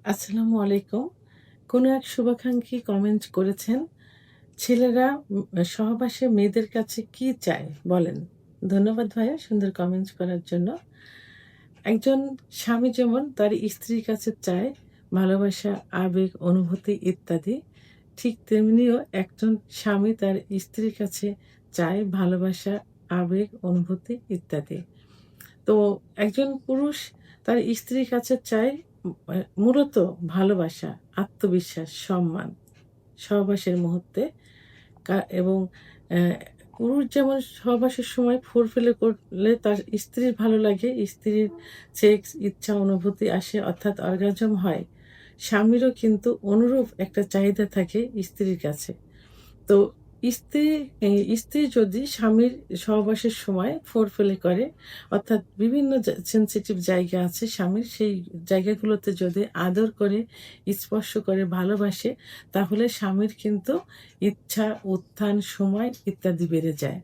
আসসালামু আলাইকুম। কোনো এক শুভাকাঙ্ক্ষী কমেন্ট করেছেন, "ছেলেরা সহবাসে মেয়েদের কাছে কি চায় বলেন?" ধন্যবাদ ভাইয়া সুন্দর কমেন্ট করার জন্য। একজন স্বামী যেমন তার স্ত্রীর কাছে চায় ভালোবাসা, আবেগ, অনুভূতি ইত্যাদি, ঠিক তেমনিও একজন স্বামী তার স্ত্রীর কাছে চায় ভালোবাসা, আবেগ, অনুভূতি ইত্যাদি। তো একজন পুরুষ তার স্ত্রীর কাছে চায় মূলত ভালোবাসা, আত্মবিশ্বাস, সম্মান সহবাসের মুহূর্তে এবং অ্যা পুরুষ যেমন সহবাসের সময় ফুলফিল করলে তার স্ত্রীর ভালো লাগে, স্ত্রীর সেক্স ইচ্ছা অনুভূতি আসে অর্থাৎ অর্গাজম হয়। স্বামীরও কিন্তু অনুরূপ একটা চাহিদা থাকে স্ত্রীর কাছে। তো স্ত্রী স্ত্রী যদি স্বামীর সহবাসের সময় ফোরফিল করে অর্থাৎ বিভিন্ন সেনসিটিভ জায়গা আছে স্বামীর, সেই জায়গাগুলোতে যদি আদর করে, স্পর্শ করে, ভালোবাসে, তাহলে স্বামীর কিন্তু ইচ্ছা, উত্থান, সময় ইত্যাদি বেড়ে যায়।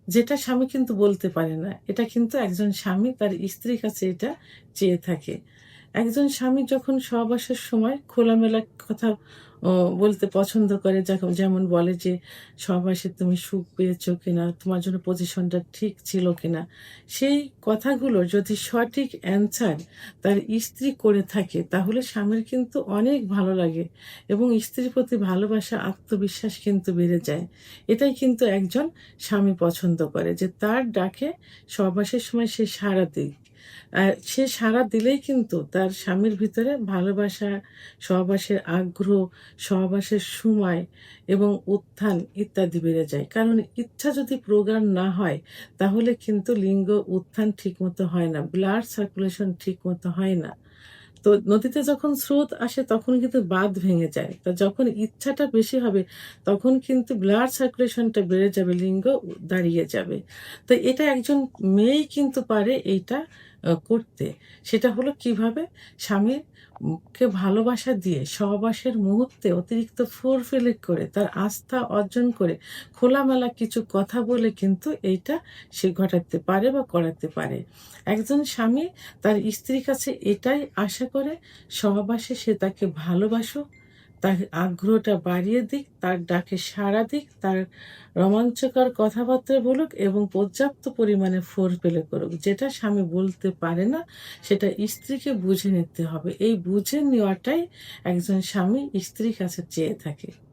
যেটা স্বামী কিন্তু বলতে পারে না। এটা কিন্তু একজন স্বামী তার স্ত্রীর কাছে এটা চেয়ে থাকে। একজন স্বামী যখন সহবাসের সময় খোলামেলা কথা ও বলতে পছন্দ করে, যেমন বলে যে, "সহবাসে তুমি সুখ পেয়েছো কিনা? তোমার জন্য পজিশনটা ঠিক ছিল কিনা?" সেই কথাগুলো যদি সঠিক অ্যান্সার তার স্ত্রী করে থাকে, তাহলে স্বামীর কিন্তু অনেক ভালো লাগে এবং স্ত্রীর প্রতি ভালোবাসা, আত্মবিশ্বাস কিন্তু বেড়ে যায়। এটাই কিন্তু একজন স্বামী পছন্দ করে যে, তার ডাকে সহবাসের সময় সে সাড়া দিক। সে সাড়া দিলেই কিন্তু তার স্বামীর ভিতরে ভালোবাসা, সহবাসের আগ্রহ, সহবাসের সময় এবং উত্থান ইত্যাদি বেড়ে যায়। কারণ ইচ্ছা যদি প্রগাঢ় না হয়, তাহলে কিন্তু লিঙ্গ উত্থান ঠিকমতো হয় না। ব্লাড সার্কুলেশন ঠিকমতো হয় না। তো নদীতে যখন স্রোত আসে তখন কিন্তু বাঁধ ভেঙে যায়। তো যখন ইচ্ছাটা বেশি হবে তখন কিন্তু ব্লাড সার্কুলেশনটা বেড়ে যাবে, লিঙ্গ দাঁড়িয়ে যাবে। তো এটা একজন মেয়েই কিন্তু পারে এইটা করতে। সেটা হলো কিভাবে? স্বামীর কে ভালোবাসা দিয়ে সহবাসের মুহূর্তে অতিরিক্ত ফুলফিলিং করে তার আস্থা অর্জন করে খোলামেলা কিছু কথা বলে কিন্তু এইটা সে ঘটাতে পারে বা করাতে পারে। একজন স্বামী তার স্ত্রীর কাছে এটাই আশা করে, সহবাসে সে তাকে ভালোবাসুক, তার আগ্রহটা বাড়িয়ে দিক, তার ডাকে সাড়া দিক, তার রোমাঞ্চকর কথাবার্তা বলুক এবং পর্যাপ্ত পরিমাণে ফোরপ্লে করুক। যেটা স্বামী বলতে পারে না, সেটা স্ত্রীকে বুঝে নিতে হবে। এই বুঝে নেওয়াটাই একজন স্বামী স্ত্রীর কাছে চেয়ে থাকে।